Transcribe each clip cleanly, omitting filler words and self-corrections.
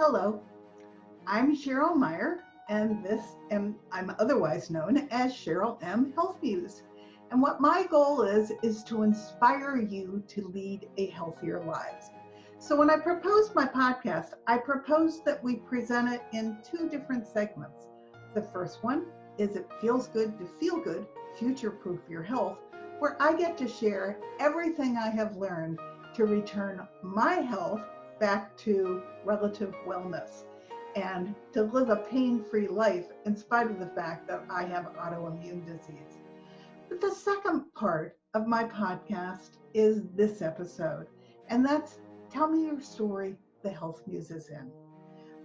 Hello, I'm Cheryl Meyer, and I'm otherwise known as Cheryl M. Health Muse. And what my goal is to inspire you to lead a healthier life. So when I proposed my podcast, I proposed that we present it in two different segments. The first one is It Feels Good to Feel Good, Future-Proof Your Health, where I get to share everything I have learned to return my health back to relative wellness and to live a pain-free life in spite of the fact that I have autoimmune disease. But the second part of my podcast is this episode, and that's Tell Me Your Story, the Health Muse is in.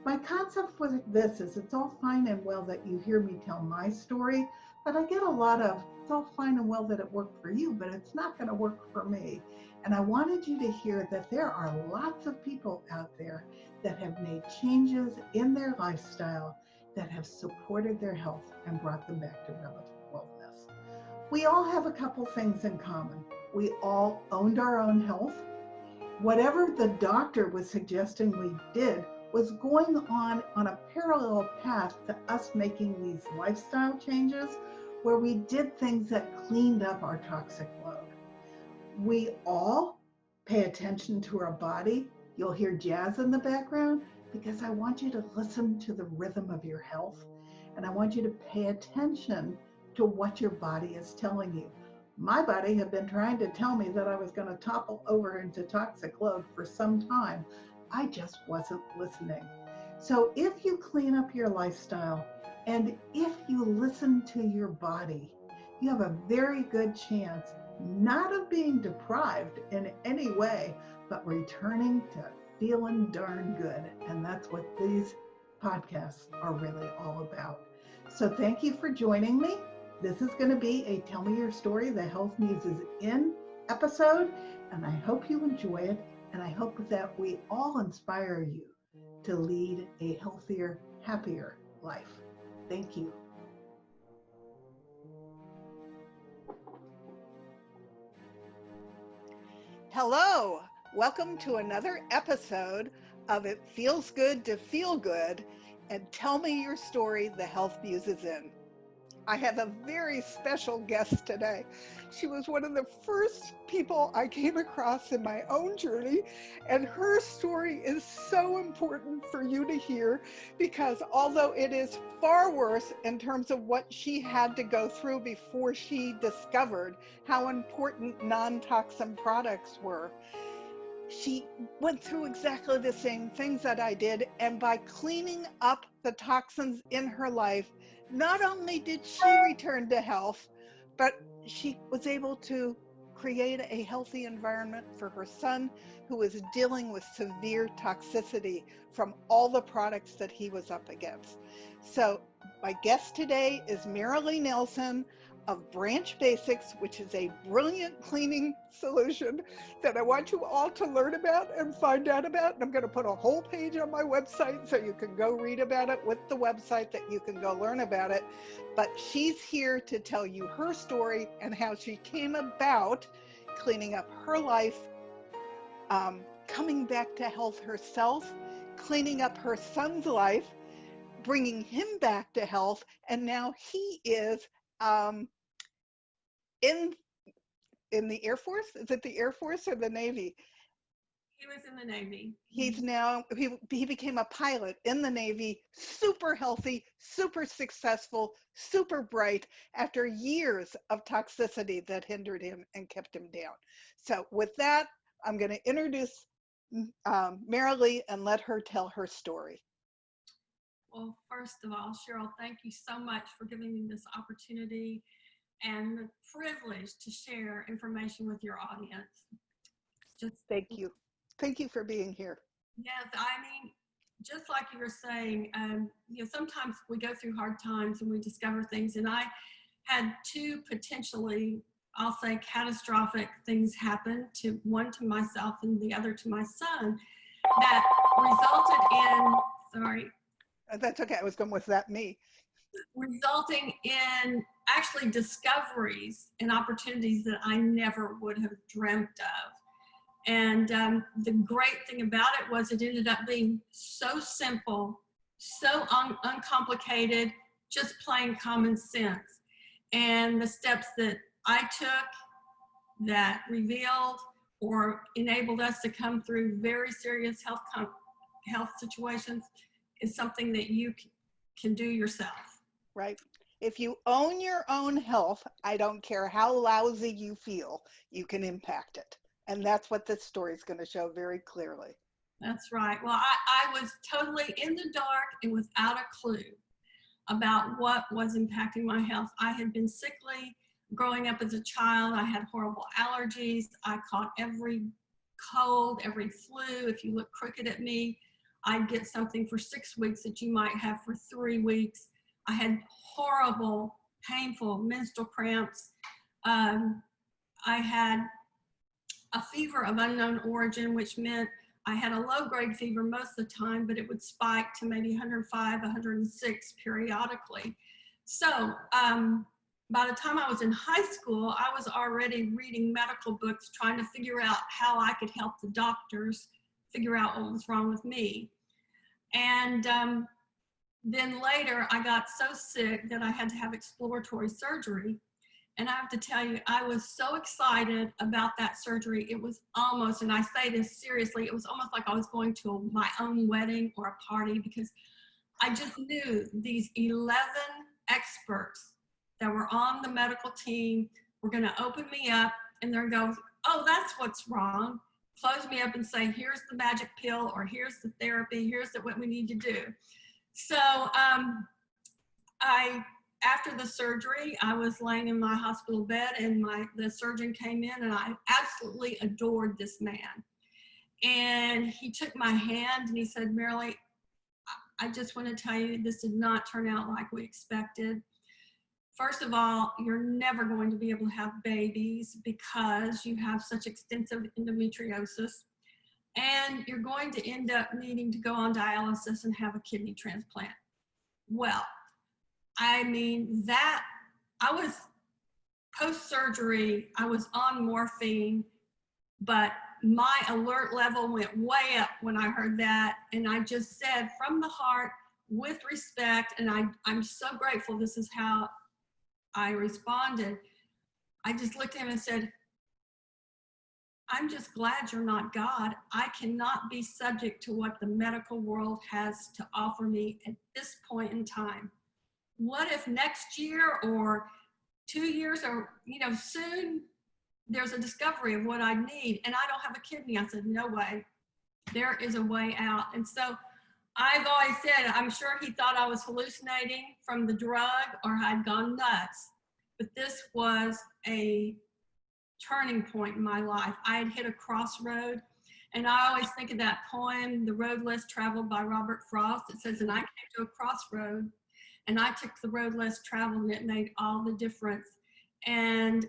My concept with this is it's all fine and well that you hear me tell my story, but I get a lot of, it's all fine and well that it worked for you, but it's not going to work for me. And I wanted you to hear that there are lots of people out there that have made changes in their lifestyle that have supported their health and brought them back to relative wellness. We all have a couple things in common. We all owned our own health. Whatever the doctor was suggesting we did was going on a parallel path to us making these lifestyle changes where we did things that cleaned up our toxic load. We all pay attention to our body. You'll hear jazz in the background because I want you to listen to the rhythm of your health, and I want you to pay attention to what your body is telling you. My body had been trying to tell me that I was going to topple over into toxic load for some time. I just wasn't listening. So if you clean up your lifestyle and if you listen to your body, you have a very good chance not of being deprived in any way, but returning to feeling darn good. And that's what these podcasts are really all about. So thank you for joining me. This is going to be a Tell Me Your Story, the Health Muse is in episode, and I hope you enjoy it. And I hope that we all inspire you to lead a healthier, happier life. Thank you. Hello, welcome to another episode of It Feels Good to Feel Good and Tell Me Your Story, the Health Muse is in. I have a very special guest today. She was one of the first people I came across in my own journey, and her story is so important for you to hear because although it is far worse in terms of what she had to go through before she discovered how important non-toxin products were, she went through exactly the same things that I did, and by cleaning up the toxins in her life, not only did she return to health, but she was able to create a healthy environment for her son, who was dealing with severe toxicity from all the products that he was up against. So my guest today is Marilee Nelson of Branch Basics, which is a brilliant cleaning solution that I want you all to learn about and find out about. And I'm going to put a whole page on my website so you can go read about it with the website that you can go learn about it. But she's here to tell you her story and how she came about cleaning up her life, coming back to health herself, cleaning up her son's life, bringing him back to health, and now he is in the Air Force. Is it the Air Force or the Navy? He was in the Navy. He's now, he became a pilot in the Navy, super healthy, super successful, super bright after years of toxicity that hindered him and kept him down. So with that, I'm going to introduce Marilee and let her tell her story. Well, first of all, Cheryl, thank you so much for giving me this opportunity and the privilege to share information with your audience. Thank you. Thank you for being here. Yes, I mean, just like you were saying, you know, sometimes we go through hard times and we discover things, and I had two potentially, I'll say, catastrophic things happen, one to myself and the other to my son, that resulted in, That's okay, I was going with that, me. Resulting in actually discoveries and opportunities that I never would have dreamt of. And the great thing about it was it ended up being so simple, so uncomplicated, just plain common sense. And the steps that I took that revealed or enabled us to come through very serious health situations is something that you can do yourself. Right. If you own your own health, I don't care how lousy you feel, you can impact it. And that's what this story is going to show very clearly. That's right. Well, I was totally in the dark and without a clue about what was impacting my health. I had been sickly growing up as a child. I had horrible allergies. I caught every cold, every flu. If you look crooked at me, I'd get something for 6 weeks that you might have for 3 weeks. I had horrible, painful menstrual cramps. I had a fever of unknown origin, which meant I had a low-grade fever most of the time, but it would spike to maybe 105, 106 periodically. So by the time I was in high school, I was already reading medical books, trying to figure out how I could help the doctors figure out what was wrong with me. And then later, I got so sick that I had to have exploratory surgery. And I have to tell you, I was so excited about that surgery. It was almost, and I say this seriously, it was almost like I was going to my own wedding or a party, because I just knew these 11 experts that were on the medical team were going to open me up and they're going to go, oh, that's what's wrong. Close me up and say, here's the magic pill, or here's the therapy, here's what we need to do. So after the surgery, I was laying in my hospital bed and the surgeon came in, and I absolutely adored this man. And he took my hand and he said, Marilee, I just want to tell you, this did not turn out like we expected. First of all, you're never going to be able to have babies because you have such extensive endometriosis. And you're going to end up needing to go on dialysis and have a kidney transplant. Well, I mean, I was post-surgery, I was on morphine, but my alert level went way up when I heard that. And I just said from the heart, with respect, and I'm so grateful this is how I responded. I just looked at him and said, I'm just glad you're not God. I cannot be subject to what the medical world has to offer me at this point in time. What if next year or 2 years or, soon there's a discovery of what I need and I don't have a kidney? I said, no way. There is a way out. And so I've always said, I'm sure he thought I was hallucinating from the drug or I'd gone nuts. But this was a turning point in my life. I had hit a crossroad, and I always think of that poem, The Road Less Traveled by Robert Frost. It says, and I came to a crossroad, and I took the road less traveled, and it made all the difference. And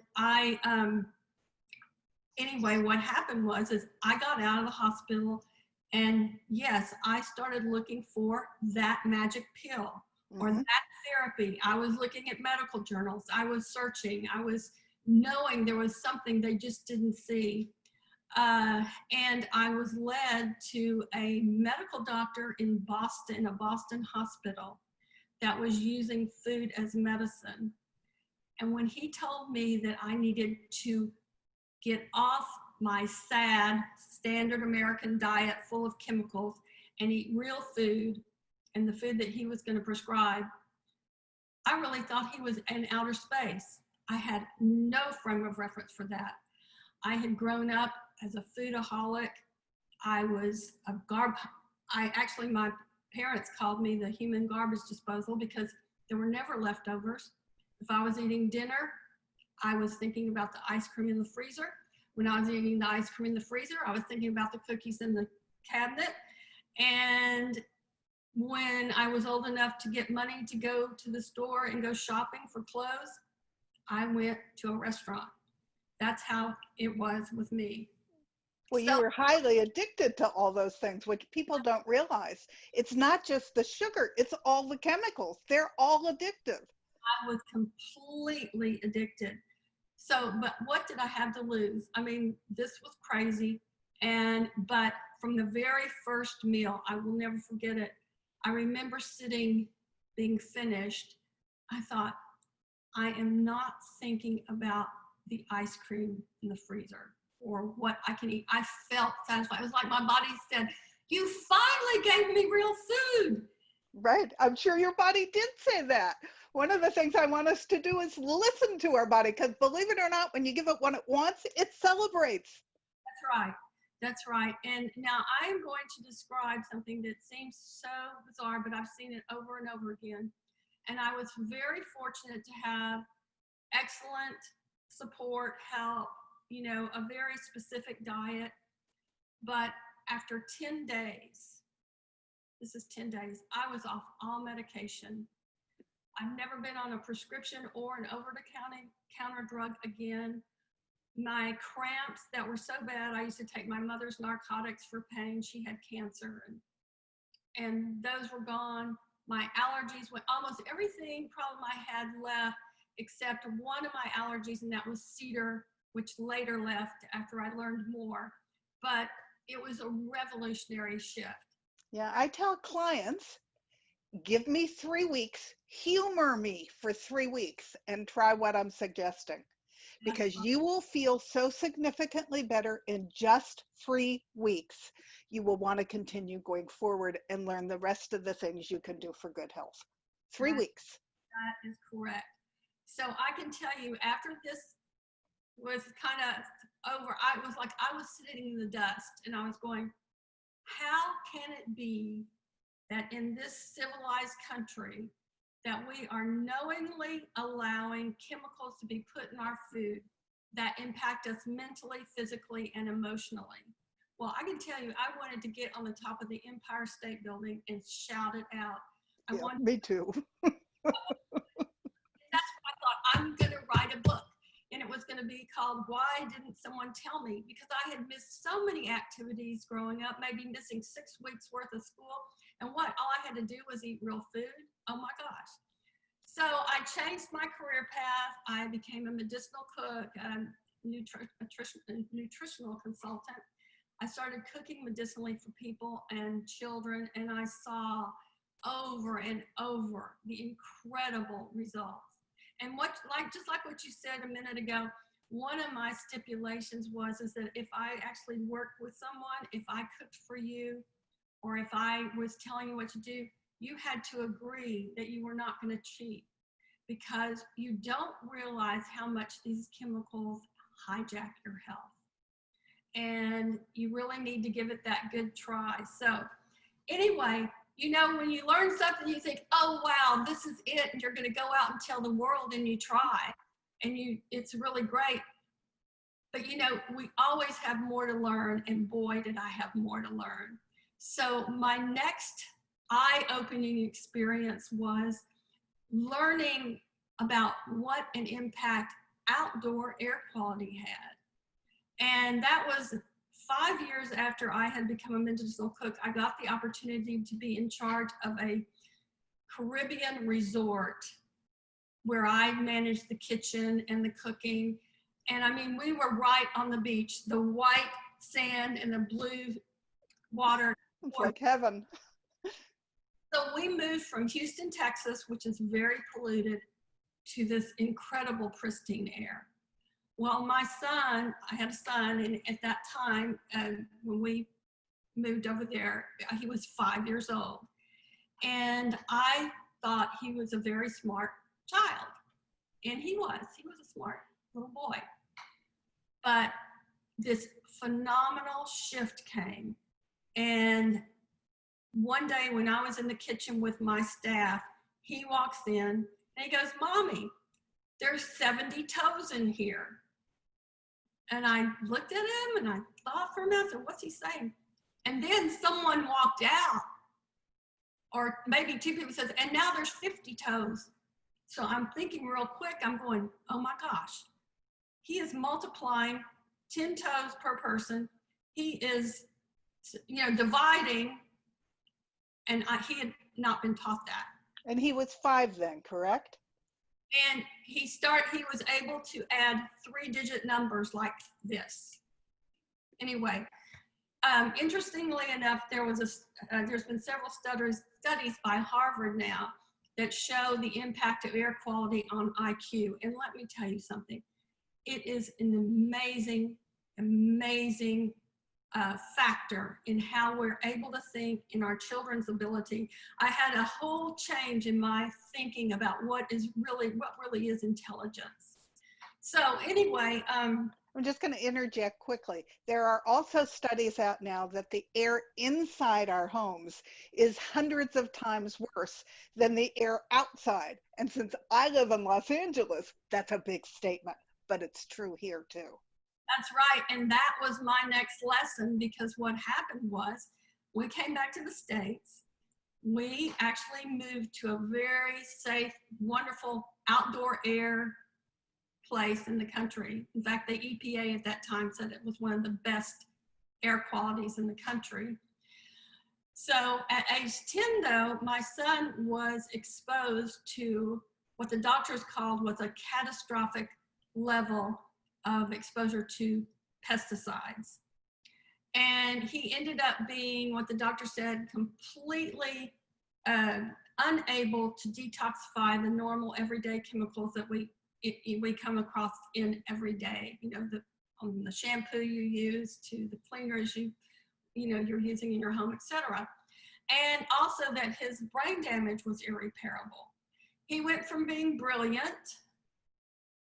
anyway, what happened is I got out of the hospital, and yes, I started looking for that magic pill or that therapy. I was looking at medical journals. I was searching. I was knowing there was something they just didn't see. And I was led to a medical doctor in Boston, a Boston hospital that was using food as medicine. And when he told me that I needed to get off my sad, standard American diet full of chemicals and eat real food and the food that he was going to prescribe, I really thought he was in outer space. I had no frame of reference for that. I had grown up as a foodaholic. I was my parents called me the human garbage disposal because there were never leftovers. If I was eating dinner, I was thinking about the ice cream in the freezer. When I was eating the ice cream in the freezer, I was thinking about the cookies in the cabinet. And when I was old enough to get money to go to the store and go shopping for clothes, I went to a restaurant. That's how it was with me. Well, you were highly addicted to all those things, which people don't realize. It's not just the sugar, it's all the chemicals. They're all addictive. I was completely addicted. So, but what did I have to lose? I mean, this was crazy. But from the very first meal, I will never forget it. I remember sitting, being finished. I thought, I am not thinking about the ice cream in the freezer or what I can eat. I felt satisfied. It was like my body said, you finally gave me real food. Right. I'm sure your body did say that. One of the things I want us to do is listen to our body, because believe it or not, when you give it what it wants, it celebrates. That's right. That's right. And now I am going to describe something that seems so bizarre, but I've seen it over and over again. And I was very fortunate to have excellent support, help, you know, a very specific diet. But after 10 days, this is 10 days, I was off all medication. I've never been on a prescription or an over-the-counter drug again. My cramps that were so bad, I used to take my mother's narcotics for pain. She had cancer, and those were gone. My allergies went, almost everything problem I had left except one of my allergies, and that was cedar, which later left after I learned more. But it was a revolutionary shift. Yeah, I tell clients, give me 3 weeks, humor me for 3 weeks, and try what I'm suggesting, because you will feel so significantly better in just 3 weeks. You will want to continue going forward and learn the rest of the things you can do for good health. 3 weeks. That is correct. So I can tell you, after this was kind of over, I was sitting in the dust, and I was going, how can it be that in this civilized country that we are knowingly allowing chemicals to be put in our food that impact us mentally, physically, and emotionally? Well, I can tell you, I wanted to get on the top of the Empire State Building and shout it out. Me too. That's why I thought, I'm going to write a book. And it was going to be called, Why Didn't Someone Tell Me? Because I had missed so many activities growing up, maybe missing 6 weeks worth of school. And all I had to do was eat real food. Oh my gosh. So I changed my career path. I became a medicinal cook, a nutritional consultant. I started cooking medicinally for people and children, and I saw over and over the incredible results. And just like what you said a minute ago, one of my stipulations was that if I actually worked with someone, if I cooked for you, or if I was telling you what to do, you had to agree that you were not going to cheat, because you don't realize how much these chemicals hijack your health. And you really need to give it that good try. So anyway, you know, when you learn something, you think, oh, wow, this is it. And you're going to go out and tell the world, and you try, and it's really great. But, you know, we always have more to learn, and boy, did I have more to learn. So my next eye-opening experience was learning about what an impact outdoor air quality had. And that was 5 years after I had become a medicinal cook. I got the opportunity to be in charge of a Caribbean resort where I managed the kitchen and the cooking. And I mean, we were right on the beach, the white sand and the blue water. It's like heaven. So we moved from Houston, Texas, which is very polluted, to this incredible pristine air. Well, my son, I had a son, and at that time, when we moved over there, he was 5 years old. And I thought he was a very smart child. And he was a smart little boy. But this phenomenal shift came. And one day when I was in the kitchen with my staff, he walks in and he goes, Mommy, there's 70 toes in here. And I looked at him and I thought for a minute, I said, what's he saying? And then someone walked out, or maybe two people said, and now there's 50 toes. So I'm thinking real quick, I'm going, oh my gosh, he is multiplying 10 toes per person. He is, you know, dividing, and he had not been taught that. And he was 5 then, correct? And he was able to add 3-digit numbers like this. Anyway, Interestingly enough, there's been several studies by Harvard now that show the impact of air quality on IQ. And let me tell you something. It is an amazing, amazing factor in how we're able to think, in our children's ability. I had a whole change in my thinking about what really is intelligence. So anyway, I'm just going to interject quickly. There are also studies out now that the air inside our homes is hundreds of times worse than the air outside. And since I live in Los Angeles, that's a big statement, but it's true here too. That's right. And that was my next lesson, because what happened was we came back to the States. We actually moved to a very safe, wonderful outdoor air place in the country. In fact, the EPA at that time said it was one of the best air qualities in the country. So at age 10, though, my son was exposed to what the doctors called was a catastrophic level of exposure to pesticides. And he ended up being, what the doctor said, completely unable to detoxify the normal everyday chemicals that we come across in every day. You know, from the shampoo you use to the cleaners you're using in your home, etc. And also that his brain damage was irreparable. He went from being brilliant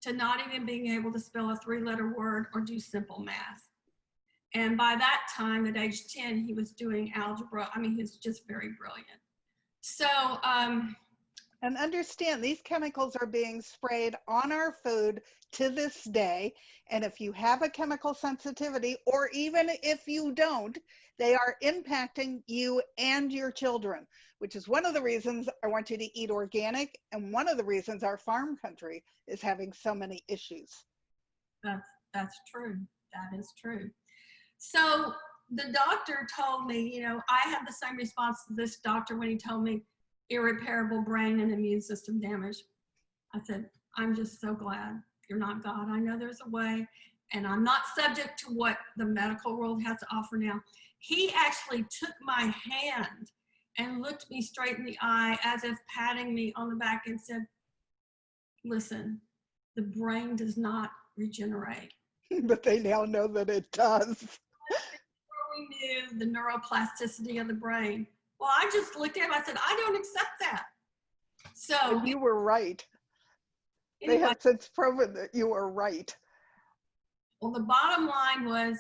to not even being able to spell a 3-letter word or do simple math. And by that time, at age 10, he was doing algebra. I mean, he's just very brilliant. So, and understand, these chemicals are being sprayed on our food to this day. And if you have a chemical sensitivity, or even if you don't, they are impacting you and your children, which is one of the reasons I want you to eat organic, and one of the reasons our farm country is having so many issues. That's true. That is true. So the doctor told me, I had the same response to this doctor when he told me irreparable brain and immune system damage. I said, I'm just so glad you're not God. I know there's a way, and I'm not subject to what the medical world has to offer now. He actually took my hand and looked me straight in the eye, as if patting me on the back, and said, listen, the brain does not regenerate. But they now know that it does. Before we knew the neuroplasticity of the brain. Well, I just looked at him, I said, I don't accept that. So and you were right. Anyway, they have since proven that you were right. Well, the bottom line was,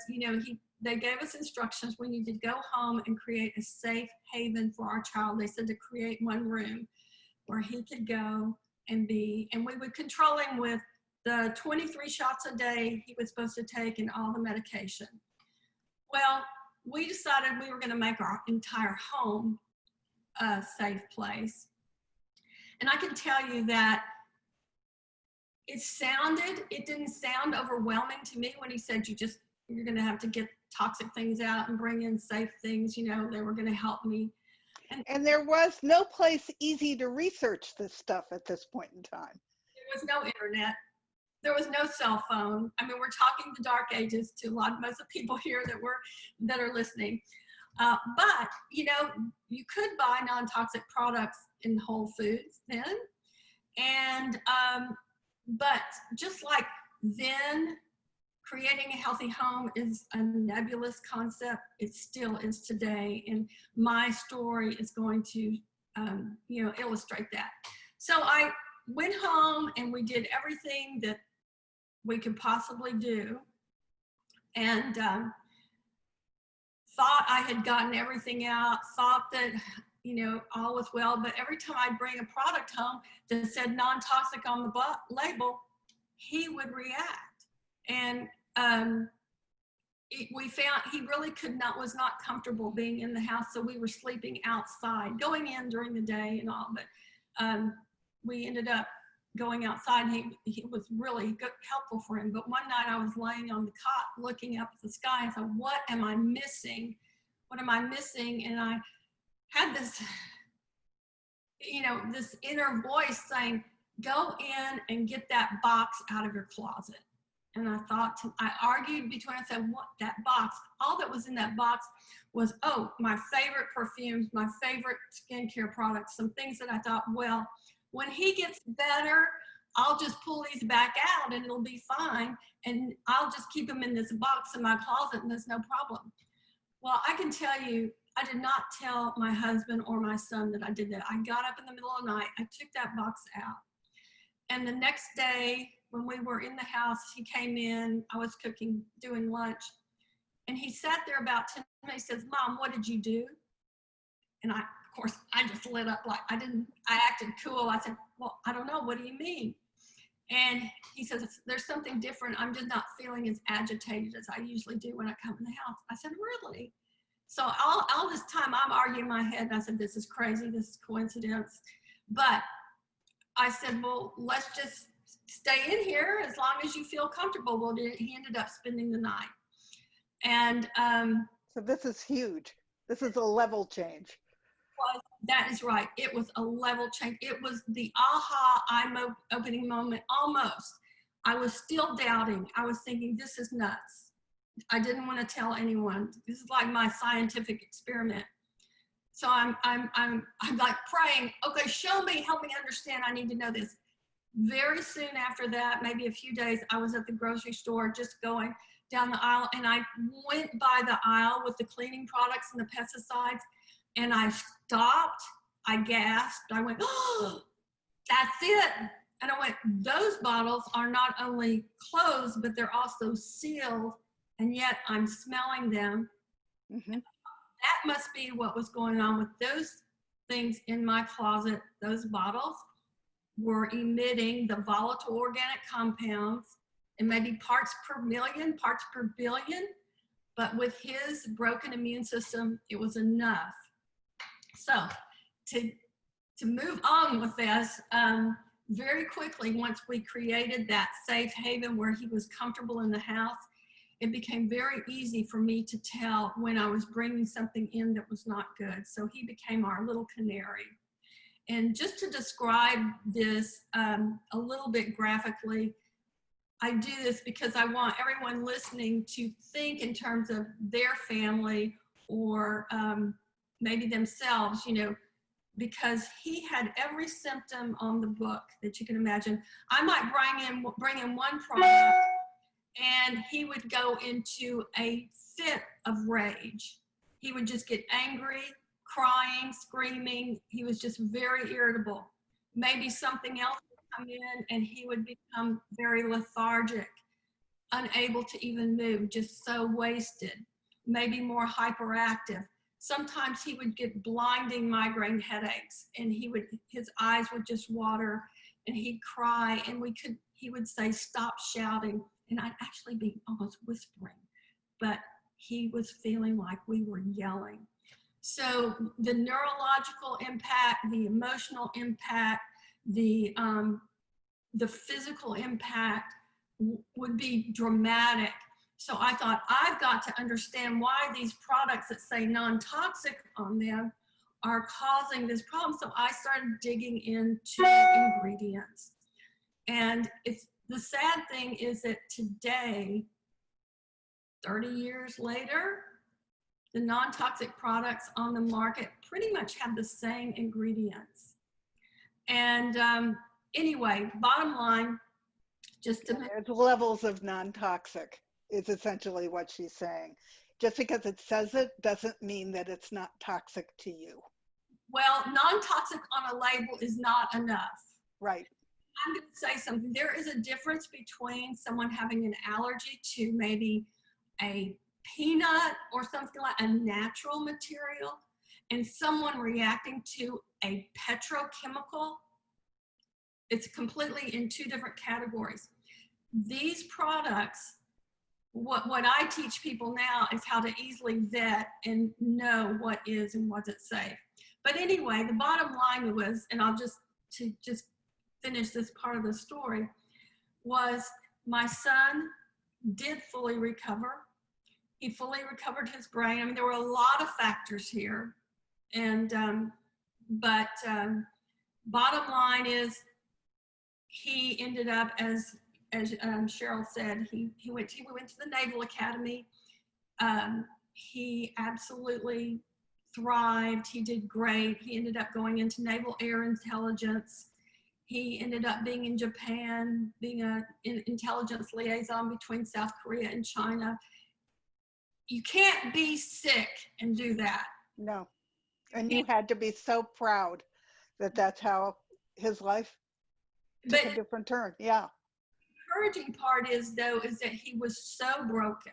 they gave us instructions. We need to go home and create a safe haven for our child. They said to create one room where he could go and be, and we would control him with the 23 shots a day he was supposed to take and all the medication. Well, we decided we were going to make our entire home a safe place. And I can tell you that it didn't sound overwhelming to me when he said, you're going to have to get toxic things out and bring in safe things, they were going to help me. And there was no place easy to research this stuff at this point in time. There was no internet. There was no cell phone. I mean, we're talking the dark ages to most of the people here that are listening. But, you could buy non-toxic products in Whole Foods then. And, but just like then, creating a healthy home is a nebulous concept. It still is today. And my story is going to, illustrate that. So I went home and we did everything that we could possibly do, and thought I had gotten everything out, thought that, all was well. But every time I'd bring a product home that said non-toxic on the label, he would react. And we found he really was not comfortable being in the house. So we were sleeping outside, going in during the day and all, but we ended up going outside. He was really helpful for him. But one night I was laying on the cot looking up at the sky and said, what am I missing? What am I missing? And I had this, this inner voice saying, go in and get that box out of your closet. And I argued between, I said, what, that box, all that was in that box was, oh, my favorite perfumes, my favorite skincare products, some things that I thought, well, when he gets better, I'll just pull these back out and it'll be fine. And I'll just keep them in this box in my closet and there's no problem. Well, I can tell you, I did not tell my husband or my son that I did that. I got up in the middle of the night, I took that box out. And the next day, when we were in the house, he came in, I was cooking, doing lunch, and he sat there about 10 minutes. He says, Mom, what did you do? And of course, I just lit up like I acted cool. I said, well, I don't know, what do you mean? And he says, there's something different. I'm just not feeling as agitated as I usually do when I come in the house. I said, really? So all this time I'm arguing in my head, and I said, this is crazy, this is coincidence. But I said, well, let's just stay in here as long as you feel comfortable. Well, he ended up spending the night. And so this is huge. This is a level change. That is right. It was a level change. It was the aha, eye-opening moment, almost. I was still doubting. I was thinking, this is nuts. I didn't want to tell anyone. This is like my scientific experiment. So I'm like praying, okay, show me, help me understand. I need to know this. Very soon after that, maybe a few days, I was at the grocery store just going down the aisle, and I went by the aisle with the cleaning products and the pesticides, and I stopped, I gasped, I went, oh, that's it. And I went, those bottles are not only closed, but they're also sealed, and yet I'm smelling them. Mm-hmm. That must be what was going on with those things in my closet. Those bottles were emitting the volatile organic compounds, and maybe parts per million, parts per billion, but with his broken immune system, it was enough. So to move on with this, very quickly, once we created that safe haven where he was comfortable in the house, it became very easy for me to tell when I was bringing something in that was not good. So he became our little canary. And just to describe this a little bit graphically, I do this because I want everyone listening to think in terms of their family or maybe themselves, you know, because he had every symptom on the book that you can imagine. I might bring in one product, and he would go into a fit of rage. He would just get angry, crying, screaming. He was just very irritable. Maybe something else would come in and he would become very lethargic, unable to even move, just so wasted, maybe more hyperactive. Sometimes he would get blinding migraine headaches, and his eyes would just water, and he'd cry, and he would say, stop shouting. And I'd actually be almost whispering, but he was feeling like we were yelling. So the neurological impact, the emotional impact, the physical impact would be dramatic. So I thought, I've got to understand why these products that say non-toxic on them are causing this problem. So I started digging into ingredients. And the sad thing is that today, 30 years later, the non-toxic products on the market pretty much have the same ingredients. And anyway, bottom line, just to— There's levels of non-toxic is essentially what she's saying. Just because it says it doesn't mean that it's not toxic to you. Well, non-toxic on a label is not enough. Right. I'm going to say something. There is a difference between someone having an allergy to maybe a peanut or something like a natural material, and someone reacting to a petrochemical. It's completely in two different categories. These products, what I teach people now is how to easily vet and know what is and wasn't safe. But anyway, the bottom line was, and I'll just finish this part of the story, was my son did fully recover. He fully recovered his brain. I mean, there were a lot of factors here. And, bottom line is he ended up, as as Cheryl said, we went to the Naval Academy. He absolutely thrived. He did great. He ended up going into Naval Air Intelligence. He ended up being in Japan, being an intelligence liaison between South Korea and China. You can't be sick and do that. No. And you had to be so proud that that's how his life took a different turn. Yeah. The encouraging part is that he was so broken.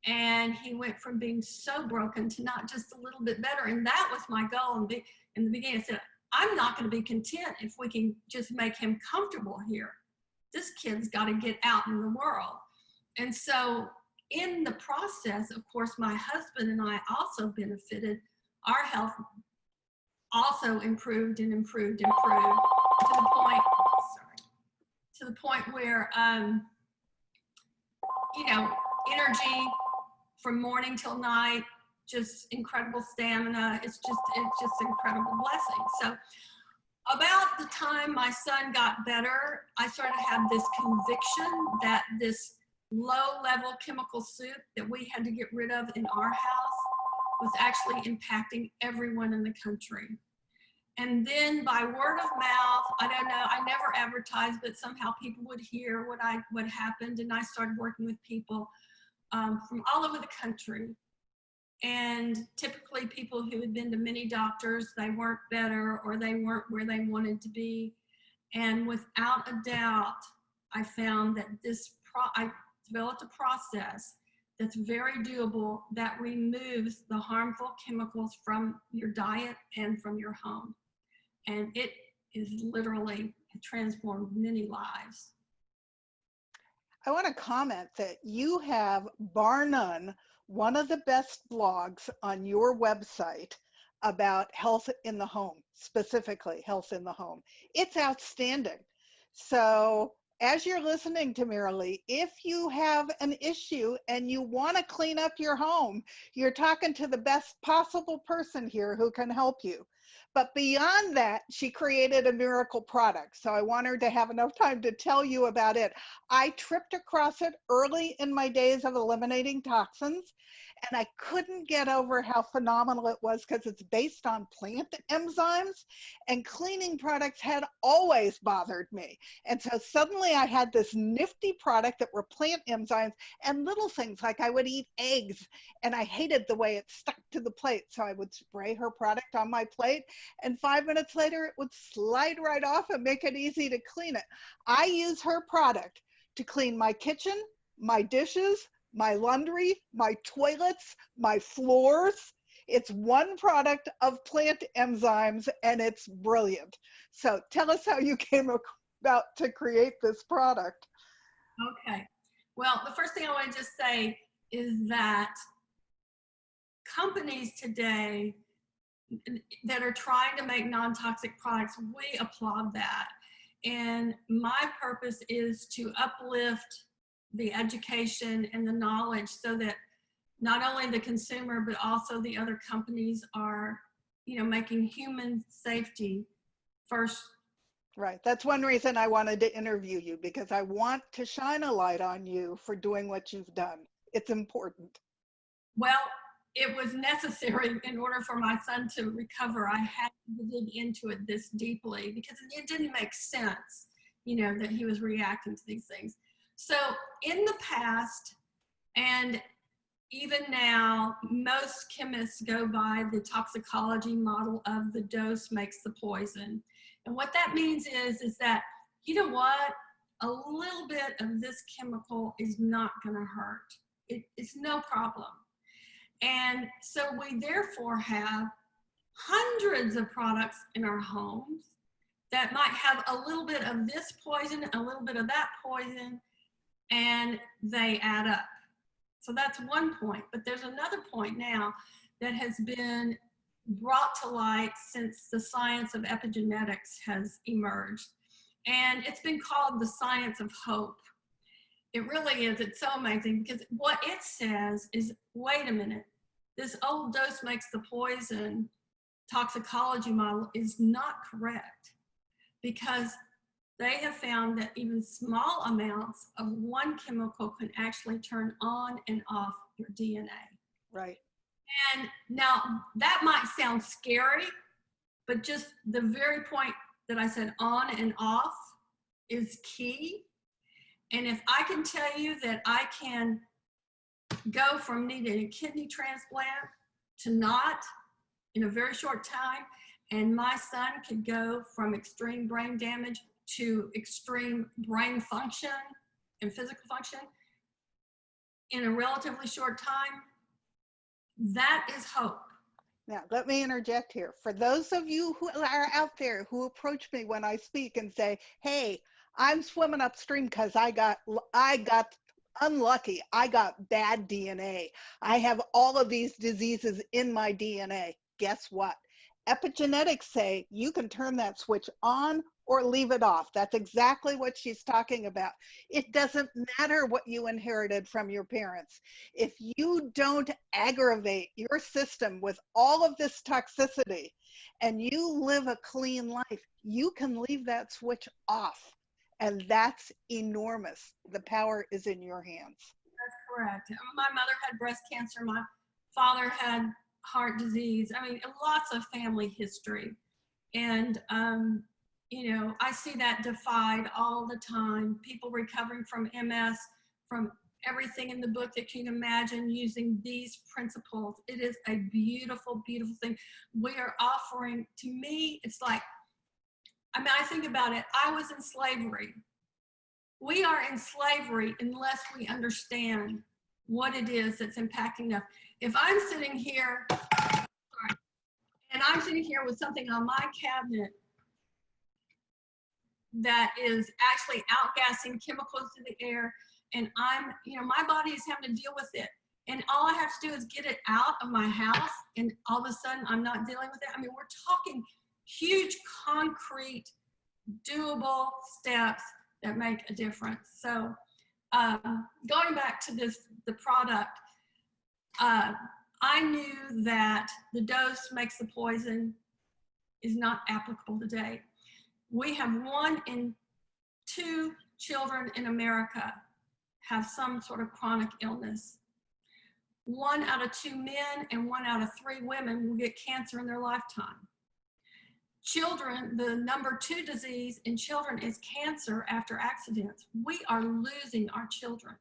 And he went from being so broken to not just a little bit better. And that was my goal in the beginning. I said, I'm not going to be content if we can just make him comfortable here. This kid's got to get out in the world. And so in the process, of course, my husband and I also benefited. Our health also improved and improved to the point where, energy from morning till night, just incredible stamina. It's just incredible blessing. So about the time my son got better, I started to have this conviction that this low-level chemical soup that we had to get rid of in our house was actually impacting everyone in the country. And then by word of mouth, I don't know, I never advertised, but somehow people would hear what happened, and I started working with people from all over the country. And typically people who had been to many doctors, they weren't better or they weren't where they wanted to be. And without a doubt, I found that I developed a process that's very doable that removes the harmful chemicals from your diet and from your home. And it is literally transformed many lives. I want to comment that you have, bar none, one of the best blogs on your website about health in the home, specifically health in the home. It's outstanding. So as you're listening to Marilee, if you have an issue and you want to clean up your home, you're talking to the best possible person here who can help you. But beyond that, she created a miracle product. So I want her to have enough time to tell you about it. I tripped across it early in my days of eliminating toxins, and I couldn't get over how phenomenal it was because it's based on plant enzymes, and cleaning products had always bothered me. And so suddenly I had this nifty product that were plant enzymes and little things like I would eat eggs and I hated the way it stuck to the plate. So I would spray her product on my plate, and 5 minutes later it would slide right off and make it easy to clean it. I use her product to clean my kitchen, my dishes, my laundry, my toilets, my floors. It's one product of plant enzymes and it's brilliant. So tell us how you came about to create this product. Okay. Well, the first thing I want to just say is that companies today that are trying to make non-toxic products, we applaud that. And my purpose is to uplift the education and the knowledge so that not only the consumer, but also the other companies are, making human safety first. Right. That's one reason I wanted to interview you, because I want to shine a light on you for doing what you've done. It's important. Well, it was necessary in order for my son to recover. I had to dig into it this deeply because it didn't make sense, that he was reacting to these things. So in the past, and even now, most chemists go by the toxicology model of the dose makes the poison. And what that means is that, you know what? A little bit of this chemical is not going to hurt. It's no problem. And so we therefore have hundreds of products in our homes that might have a little bit of this poison, a little bit of that poison, and they add up. So that's one point. But there's another point now that has been brought to light since the science of epigenetics has emerged. And it's been called the science of hope. It really is. It's so amazing because what it says is, wait a minute, this old dose makes the poison toxicology model is not correct, because they have found that even small amounts of one chemical can actually turn on and off your DNA. Right. And now that might sound scary, but just the very point that I said on and off is key. And if I can tell you that I can go from needing a kidney transplant to not in a very short time, and my son could go from extreme brain damage to extreme brain function and physical function in a relatively short time, that is hope. Now, let me interject here. For those of you who are out there who approach me when I speak and say, hey, I'm swimming upstream because I got unlucky. I got bad DNA. I have all of these diseases in my DNA. Guess what? Epigenetics say you can turn that switch on or leave it off. That's exactly what she's talking about. It doesn't matter what you inherited from your parents. If you don't aggravate your system with all of this toxicity and you live a clean life, you can leave that switch off. And that's enormous. The power is in your hands. That's correct. My mother had breast cancer. My father had heart disease. I mean, lots of family history. And, you know, I see that defied all the time. People recovering from MS, from everything in the book that you can imagine, using these principles. It is a beautiful, beautiful thing. We are offering, to me, it's like, I mean, I think about it. I was in slavery. We are in slavery unless we understand what it is that's impacting us. If I'm sitting here, and I'm sitting here with something on my cabinet that is actually outgassing chemicals to the air, and I'm, you know, my body is having to deal with it. And all I have to do is get it out of my house, and all of a sudden I'm not dealing with it. I mean, we're talking huge, concrete, doable steps that make a difference. So going back to the product, I knew that the dose makes the poison is not applicable today. We have 1 in 2 children in America have some sort of chronic illness. 1 out of 2 men and 1 out of 3 women will get cancer in their lifetime. Children, the number 2 disease in children is cancer after accidents. We are losing our children.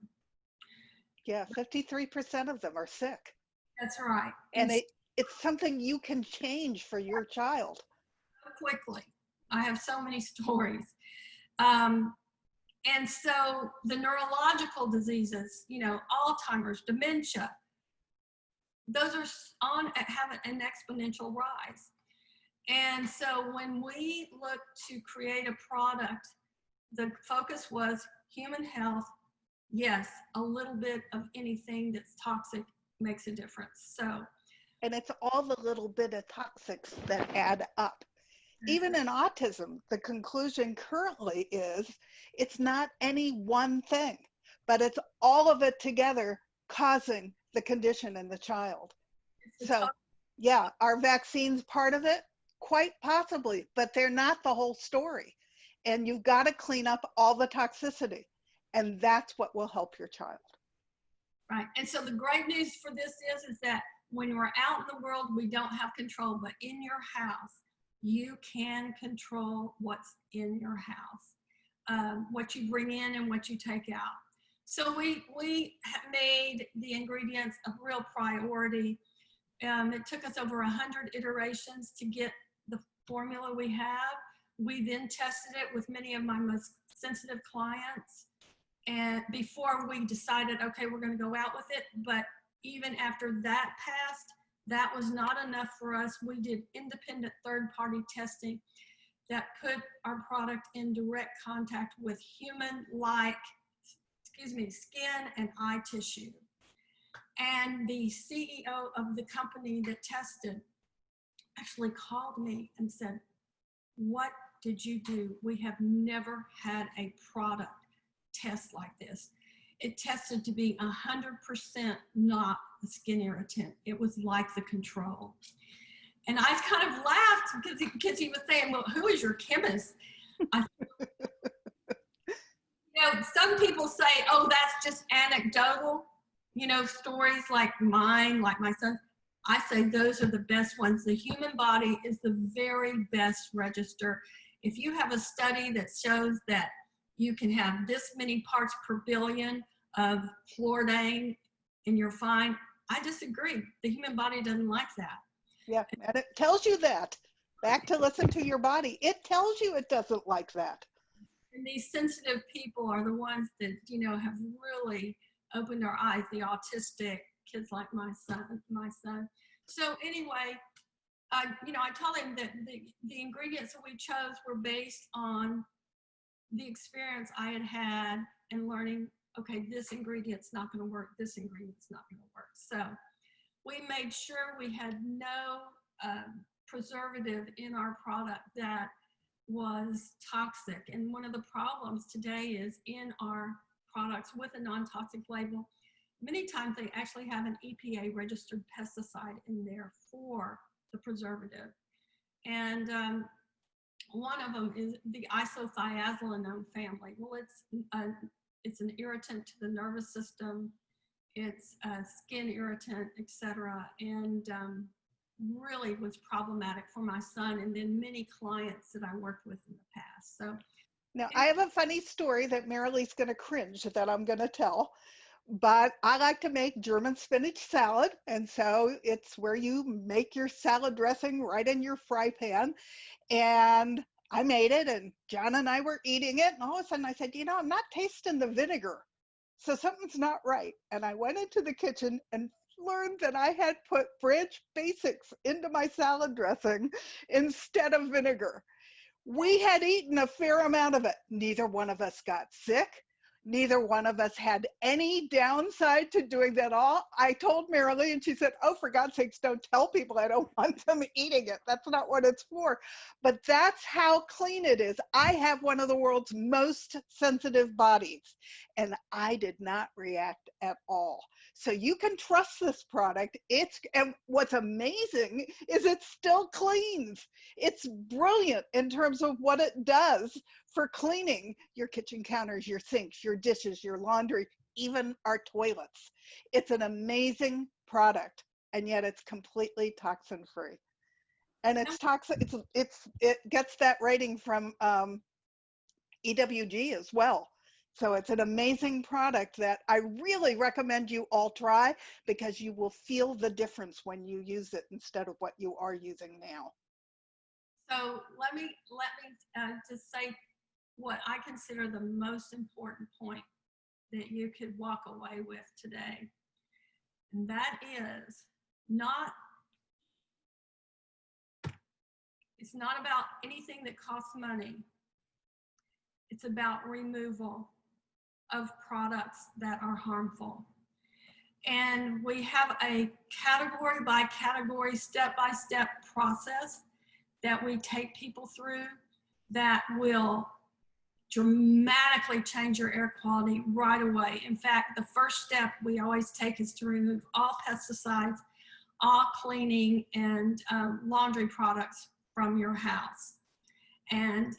Yeah, 53% of them are sick. That's right. And it's something you can change for your child. Quickly. I have so many stories. And so the neurological diseases, you know, Alzheimer's, dementia, those are have an exponential rise. And so when we look to create a product, the focus was human health. Yes, a little bit of anything that's toxic makes a difference. So, and it's all the little bit of toxics that add up. Even in autism, the conclusion currently is it's not any one thing, but it's all of it together causing the condition in the child. So yeah, are vaccines part of it? Quite possibly, but they're not the whole story. And you've got to clean up all the toxicity, and that's what will help your child. Right. And so the great news for this is that when we're out in the world, we don't have control, but in your house, you can control what's in your house, what you bring in and what you take out. So we have made the ingredients a real priority. It took us over 100 iterations to get the formula we have. We then tested it with many of my most sensitive clients, and before we decided, okay, we're going to go out with it. But even after that passed, that was not enough for us. We did independent third-party testing that put our product in direct contact with human-like, skin and eye tissue. And the CEO of the company that tested actually called me and said, what did you do? We have never had a product test like this. It tested to be 100% not the skin irritant. It was like the control. And I kind of laughed because he was saying, well, who is your chemist? I said, some people say, oh, that's just anecdotal, stories like mine, like my son. I say those are the best ones. The human body is the very best register. If you have a study that shows that you can have this many parts per billion of fluorine and you're fine, I disagree. The human body doesn't like that. Yeah, and it tells you that. Back to listen to your body. It tells you it doesn't like that. And these sensitive people are the ones that, have really opened our eyes, the autistic kids like my son. So anyway, I told him that the ingredients that we chose were based on the experience I had had and learning, okay, this ingredient's not going to work, this ingredient's not going to work. So we made sure we had no preservative in our product that was toxic. And one of the problems today is in our products with a non-toxic label, many times they actually have an EPA registered pesticide in there for the preservative. And one of them is the isothiazolinone family. Well, it's an irritant to the nervous system. It's a skin irritant, etc. And really was problematic for my son and then many clients that I worked with in the past. So now I have a funny story that Marilee's going to cringe that I'm going to tell, but I like to make German spinach salad. And so it's where you make your salad dressing right in your fry pan. And I made it and John and I were eating it. And all of a sudden I said, I'm not tasting the vinegar. So something's not right. And I went into the kitchen and learned that I had put French basics into my salad dressing instead of vinegar. We had eaten a fair amount of it. Neither one of us got sick. Neither one of us had any downside to doing that all. I told Marilee and she said, oh, for God's sakes, don't tell people I don't want them eating it. That's not what it's for. But that's how clean it is. I have one of the world's most sensitive bodies and I did not react at all. So you can trust this product. And what's amazing is it still cleans. It's brilliant in terms of what it does for cleaning your kitchen counters, your sinks, your dishes, your laundry, even our toilets. It's an amazing product, and yet it's completely toxin free. And it's toxic. It gets that rating from EWG as well. So it's an amazing product that I really recommend you all try because you will feel the difference when you use it instead of what you are using now. So let me just say what I consider the most important point that you could walk away with today. And that is it's not about anything that costs money. It's about removal of products that are harmful. And we have a category by category, step-by-step process that we take people through that will dramatically change your air quality right away. In fact, the first step we always take is to remove all pesticides, all cleaning and laundry products from your house. And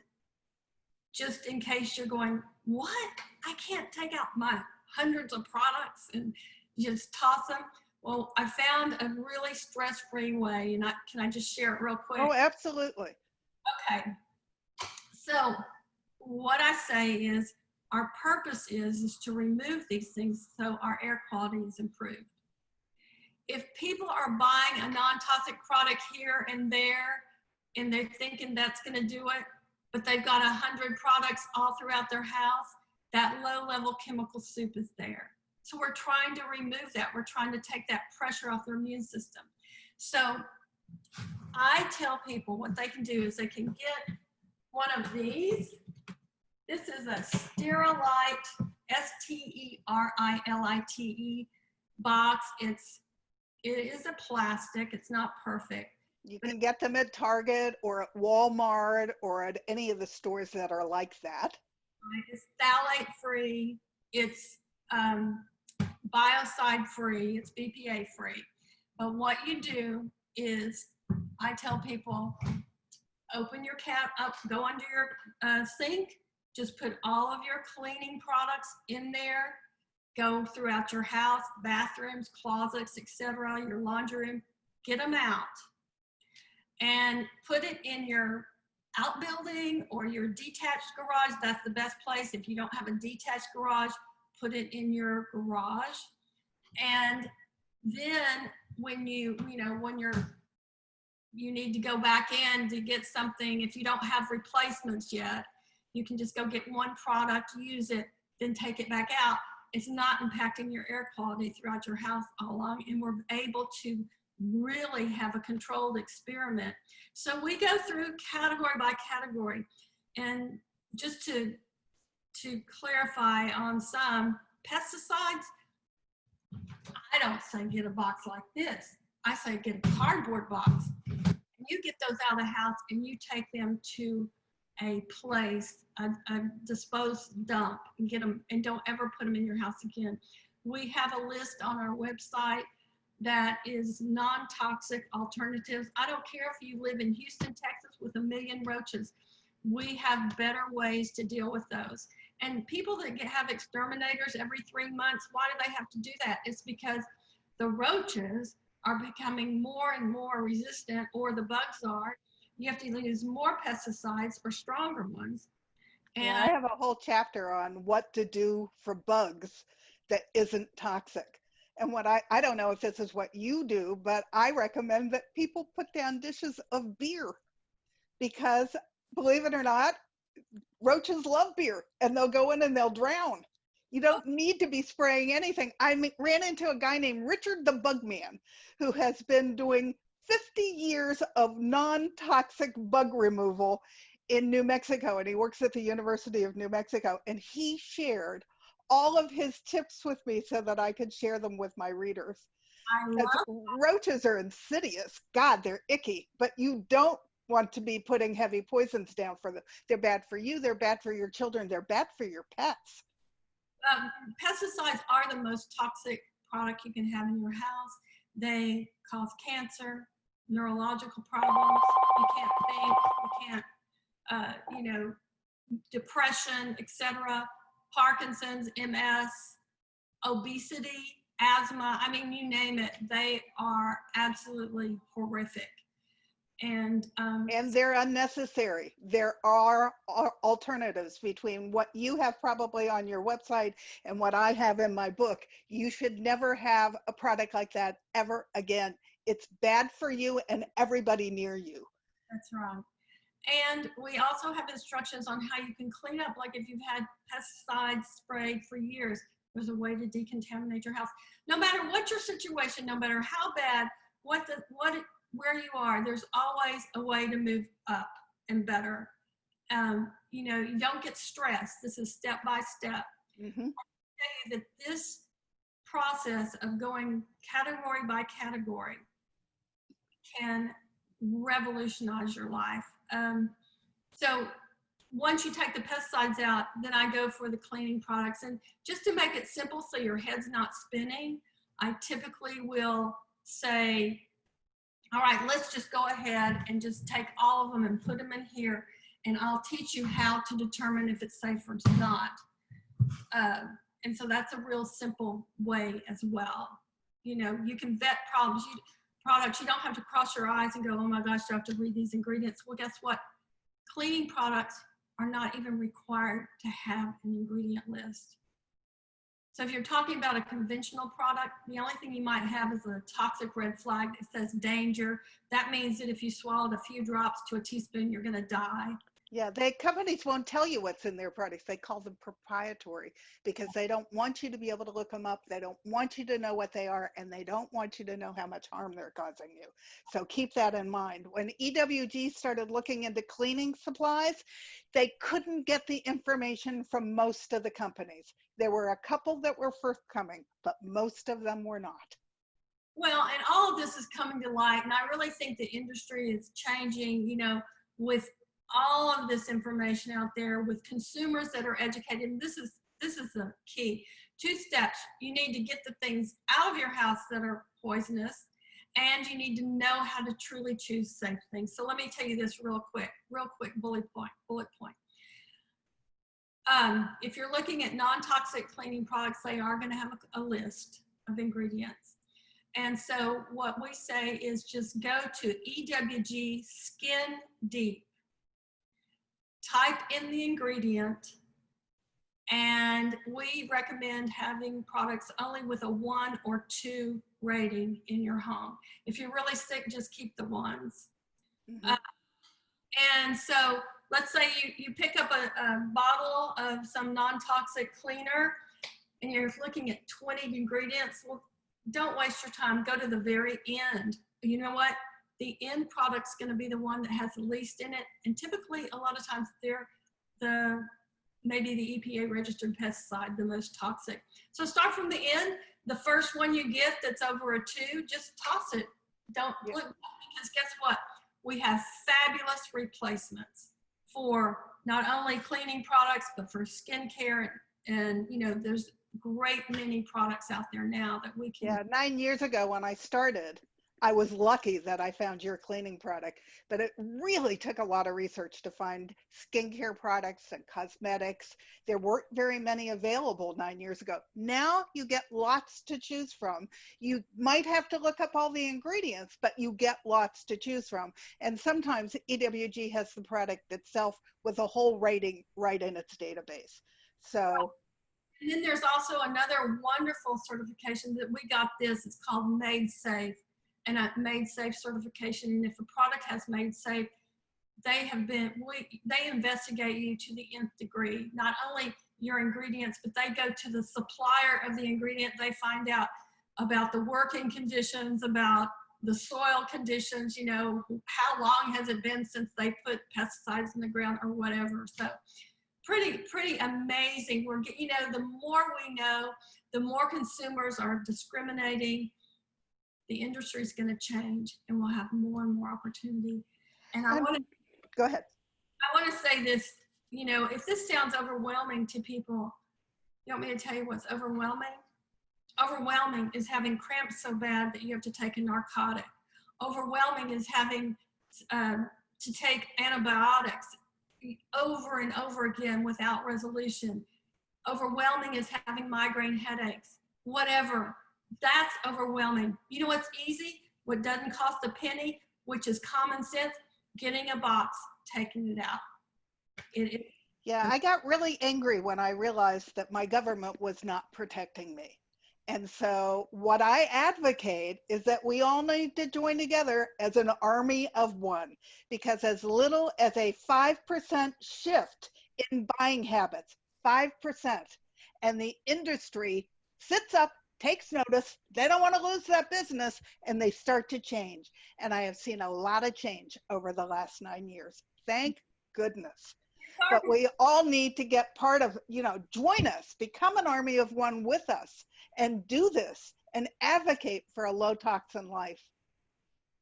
just in case you're going, what? I can't take out my hundreds of products and just toss them. Well, I found a really stress-free way, and can I just share it real quick? Oh, absolutely. Okay. So what I say is our purpose is to remove these things so our air quality is improved. If people are buying a non-toxic product here and there, and they're thinking that's going to do it, but they've got 100 products all throughout their house, that low-level chemical soup is there. So we're trying to remove that. We're trying to take that pressure off their immune system. So I tell people what they can do is they can get one of these. This is a Sterilite, S-T-E-R-I-L-I-T-E box. It is a plastic. It's not perfect. You can get them at Target or at Walmart or at any of the stores that are like that. It's phthalate free. It's biocide free. It's BPA free. But what you do is I tell people, open your cap up, go under your sink, Just put all of your cleaning products in there, go throughout your house, bathrooms, closets, etc., your laundry room, get them out and put it in your outbuilding or your detached garage. That's the best place. If you don't have a detached garage, put it in your garage. And then when you need to go back in to get something, if you don't have replacements yet, you can just go get one product, use it, then take it back out. It's not impacting your air quality throughout your house all along, and we're able to really have a controlled experiment. So we go through category by category, and just to clarify on some pesticides, I don't say get a box like this. I say get a cardboard box. And you get those out of the house and you take them to a place, a disposed dump, and get them, and don't ever put them in your house again. We have a list on our website that is non-toxic alternatives. I don't care if you live in Houston, Texas with 1 million roaches. We have better ways to deal with those. And people that have exterminators every 3 months, why do they have to do that? It's because the roaches are becoming more and more resistant, or the bugs are. You have to either use more pesticides or stronger ones. And yeah, I have a whole chapter on what to do for bugs that isn't toxic. And what I don't know if this is what you do, but I recommend that people put down dishes of beer, because believe it or not, roaches love beer and they'll go in and they'll drown. You don't need to be spraying anything. I ran into a guy named Richard the Bugman who has been doing 50 years of non-toxic bug removal in New Mexico, and he works at the University of New Mexico, and he shared all of his tips with me so that I could share them with my readers. I Because love roaches are insidious. God, they're icky, but you don't want to be putting heavy poisons down for them. They're bad for you, they're bad for your children, they're bad for your pets. pesticides are the most toxic product you can have in your house. They cause cancer, neurological problems. You can't think, you can't, depression, etc., Parkinson's, MS, obesity, asthma. I mean, you name it. They are absolutely horrific. And they're unnecessary. There are alternatives between what you have probably on your website and what I have in my book. You should never have a product like that ever again. It's bad for you and everybody near you. that's right. And we also have instructions on how you can clean up. Like if you've had pesticides sprayed for years, there's a way to decontaminate your house. No matter what your situation, no matter how bad, where you are, there's always a way to move up and better. You don't get stressed. This is step by step. Mm-hmm. I tell you that this process of going category by category can revolutionize your life. So once you take the pesticides out, then I go for the cleaning products. And just to make it simple so your head's not spinning, I typically will say, all right, let's just go ahead and just take all of them and put them in here, and I'll teach you how to determine if it's safe or not. And so that's a real simple way as well. You can vet products. You don't have to cross your eyes and go, oh my gosh, do I have to read these ingredients? Well, guess what? Cleaning products are not even required to have an ingredient list. So if you're talking about a conventional product, the only thing you might have is a toxic red flag that says danger. That means that if you swallowed a few drops to a teaspoon, you're going to die. Yeah, companies won't tell you what's in their products. They call them proprietary because they don't want you to be able to look them up. They don't want you to know what they are, and they don't want you to know how much harm they're causing you. So keep that in mind. When EWG started looking into cleaning supplies, they couldn't get the information from most of the companies. There were a couple that were forthcoming, but most of them were not. Well, and all of this is coming to light, and I really think the industry is changing, with all of this information out there, with consumers that are educated. And this is the key. 2 steps. You need to get the things out of your house that are poisonous, and you need to know how to truly choose safe things. So let me tell you this real quick bullet point. If you're looking at non-toxic cleaning products, they are going to have a list of ingredients. And so what we say is just go to EWG Skin Deep, type in the ingredient, and we recommend having products only with a 1 or 2 rating in your home. If you're really sick, just keep the 1s. Mm-hmm. And so let's say you pick up a bottle of some non-toxic cleaner and you're looking at 20 ingredients. Well, don't waste your time. Go to the very end. You know what? The end product's going to be the one that has the least in it. And typically, a lot of times, they're maybe the EPA registered pesticide, the most toxic. So start from the end. The first one you get that's over a 2, just toss it. Don't look, because guess what? We have fabulous replacements for not only cleaning products, but for skincare. And you know, there's great many products out there now that we can. Yeah, 9 years ago when I started, I was lucky that I found your cleaning product, but it really took a lot of research to find skincare products and cosmetics. There weren't very many available 9 years ago. Now you get lots to choose from. You might have to look up all the ingredients, but you get lots to choose from. And sometimes EWG has the product itself with a whole rating right in its database. So. And then there's also another wonderful certification that we got this. It's called Made Safe. And a Made Safe certification. And if a product has Made Safe, they investigate you to the nth degree. Not only your ingredients, but they go to the supplier of the ingredient. They find out about the working conditions, about the soil conditions, you know, how long has it been since they put pesticides in the ground or whatever. So pretty amazing. We're, you know, the more we know, the more consumers are discriminating. The industry is going to change, and we'll have more and more opportunity. And I want to go ahead. I want to say this. You know, if this sounds overwhelming to people, you want me to tell you what's overwhelming? Overwhelming is having cramps so bad that you have to take a narcotic. Overwhelming is having to take antibiotics over and over again without resolution. Overwhelming is having migraine headaches. Whatever. That's overwhelming. You know what's easy? What doesn't cost a penny, which is common sense, getting a box, taking it out. Yeah, I got really angry when I realized that my government was not protecting me. And so what I advocate is that we all need to join together as an army of one, because as little as a 5% shift in buying habits, 5%, and the industry sits up, takes notice, they don't want to lose that business, and they start to change. And I have seen a lot of change over the last 9 years. Thank goodness. But we all need to get part of, you know, join us, become an army of one with us, and do this and advocate for a low toxin life.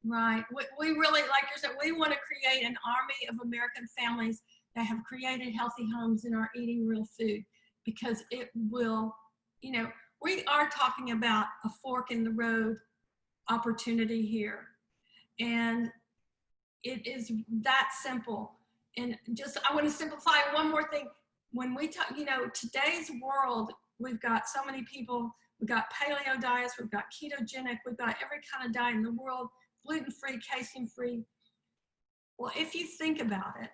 Right. We really, like you said, we want to create an army of American families that have created healthy homes and are eating real food, because it will, you know, we are talking about a fork in the road opportunity here. And it is that simple. And just, I want to simplify one more thing. When we talk, you know, today's world, we've got so many people, we've got paleo diets, we've got ketogenic, we've got every kind of diet in the world, gluten-free, casein-free. Well, if you think about it,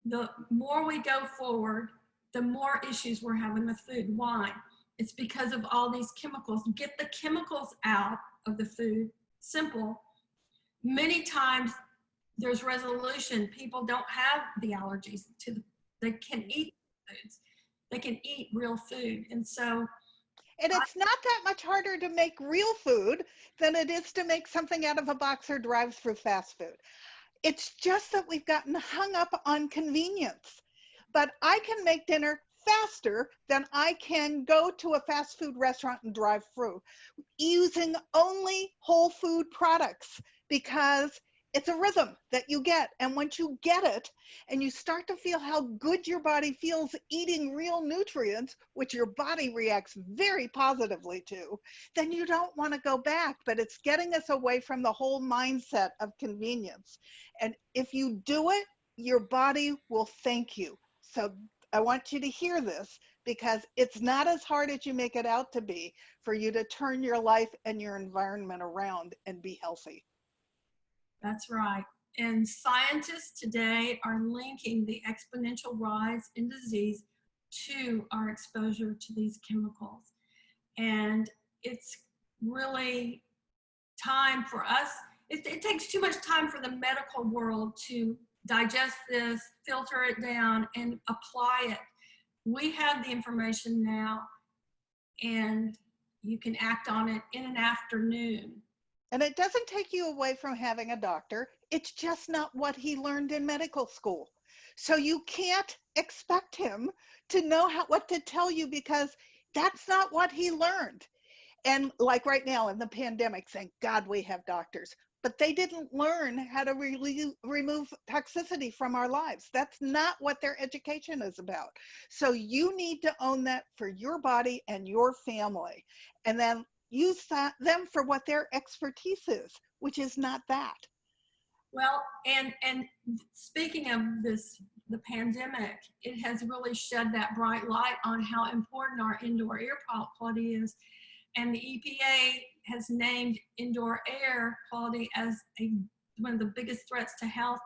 the more we go forward, the more issues we're having with food. Why? It's because of all these chemicals. Get the chemicals out of the food. Simple. Many times there's resolution. People don't have the allergies to they can eat foods. They can eat real food. And so, and it's not that much harder to make real food than it is to make something out of a box or drive-through fast food. It's just that we've gotten hung up on convenience. But I can make dinner faster than I can go to a fast food restaurant and drive through, using only whole food products, because it's a rhythm that you get. And once you get it and you start to feel how good your body feels eating real nutrients, which your body reacts very positively to, then you don't want to go back. But it's getting us away from the whole mindset of convenience. And if you do it, your body will thank you. So I want you to hear this, because it's not as hard as you make it out to be for you to turn your life and your environment around and be healthy. That's right. And scientists today are linking the exponential rise in disease to our exposure to these chemicals. And it's really time for us. It takes too much time for the medical world to digest this, filter it down, and apply it. We have the information now, and you can act on it in an afternoon. And it doesn't take you away from having a doctor. It's just not what he learned in medical school. So you can't expect him to know what to tell you, because that's not what he learned. And like right now in the pandemic, thank God we have doctors, but they didn't learn how to remove toxicity from our lives. That's not what their education is about. So you need to own that for your body and your family, and then use them for what their expertise is, which is not that. Well, and speaking of this, the pandemic, it has really shed that bright light on how important our indoor air quality is. And the EPA has named indoor air quality as one of the biggest threats to health.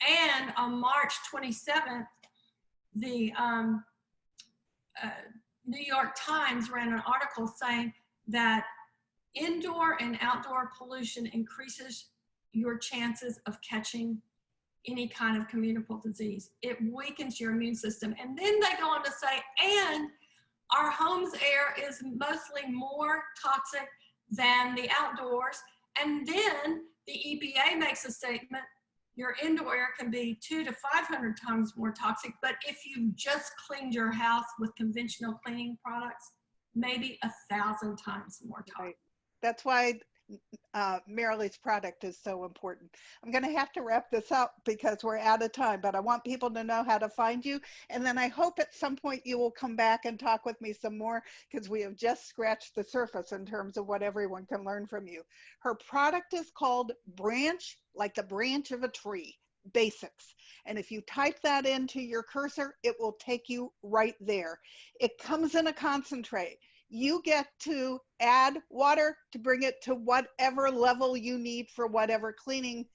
And on March 27th, the New York Times ran an article saying that indoor and outdoor pollution increases your chances of catching any kind of communicable disease. It weakens your immune system. And then they go on to say, and our home's air is mostly more toxic than the outdoors. And then the EPA makes a statement, your indoor air can be 200 to 500 times more toxic, but if you just cleaned your house with conventional cleaning products, maybe 1,000 times more toxic. Right. That's why Marilees Product is so important. I'm going to have to wrap this up because we're out of time, but I want people to know how to find you. And then I hope at some point you will come back and talk with me some more, because we have just scratched the surface in terms of what everyone can learn from you. Her product is called Branch, like the branch of a tree, Basics. And if you type that into your cursor, it will take you right there. It comes in a concentrate. You get to add water to bring it to whatever level you need for whatever cleaning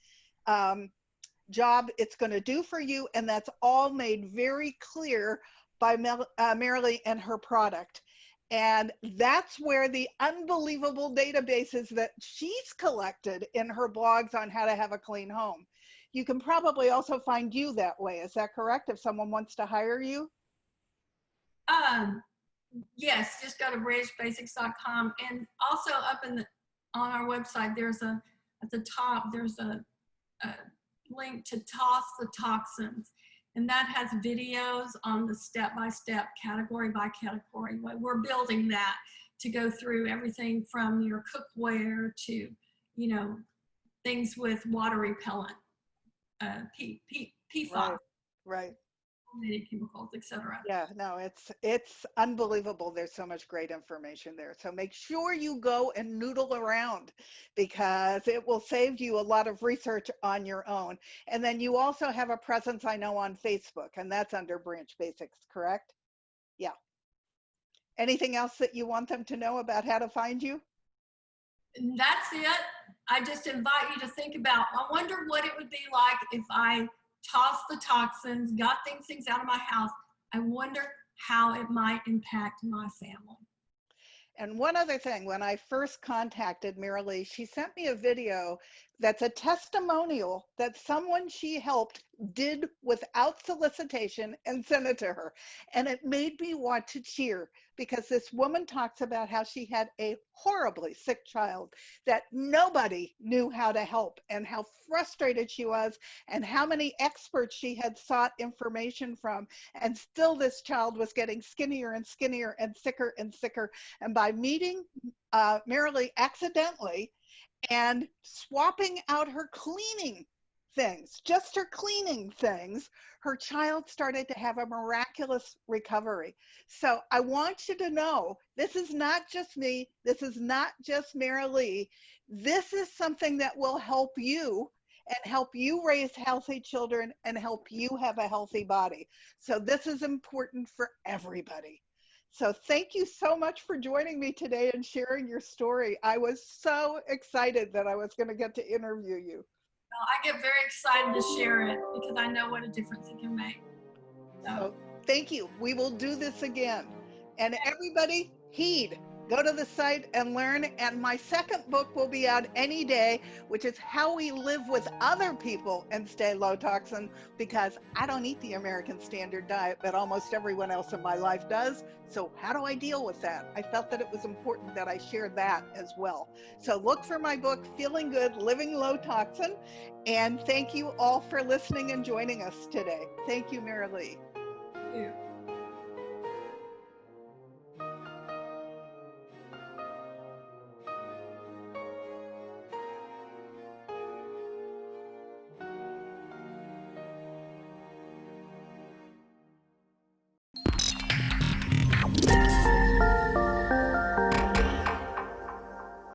job it's going to do for you. And that's all made very clear by Marilee and her product. And that's where the unbelievable databases that she's collected in her blogs on how to have a clean home. You can probably also find you that way. Is that correct? If someone wants to hire you? Yes, just go to bridgebasics.com, and also up on our website, there's at the top, there's a link to Toss the Toxins, and that has videos on the step-by-step, category by category. We're building that to go through everything from your cookware to, things with water repellent, PFAS. Right. Chemicals, etc. Yeah, no, it's unbelievable. There's so much great information there. So make sure you go and noodle around, because it will save you a lot of research on your own. And then you also have a presence, I know, on Facebook, and that's under Branch Basics, correct? Yeah. Anything else that you want them to know about how to find you? That's it. I just invite you to think about, I wonder what it would be like if I tossed the toxins, got things out of my house. I wonder how it might impact my family. And one other thing, when I first contacted Marilee, she sent me a video that's a testimonial that someone she helped did without solicitation and sent it to her. And it made me want to cheer, because this woman talks about how she had a horribly sick child that nobody knew how to help, and how frustrated she was, and how many experts she had sought information from. And still this child was getting skinnier and skinnier and sicker and sicker. And by meeting Marilee accidentally and swapping out her cleaning things, just her cleaning things, her child started to have a miraculous recovery. So I want you to know, this is not just me, this is not just Marilee, this is something that will help you. and help you raise healthy children and help you have a healthy body. So this is important for everybody. So thank you so much for joining me today and sharing your story. I was so excited that I was going to get to interview you. Well, I get very excited to share it because I know what a difference it can make. So thank you. We will do this again. And everybody, heed. Go to the site and learn. And my second book will be out any day, which is How We Live with Other People and Stay Low Toxin, because I don't eat the American Standard Diet, but almost everyone else in my life does. So how do I deal with that? I felt that it was important that I shared that as well. So look for my book, Feeling Good, Living Low Toxin. And thank you all for listening and joining us today. Thank you, Marilee. Thank you.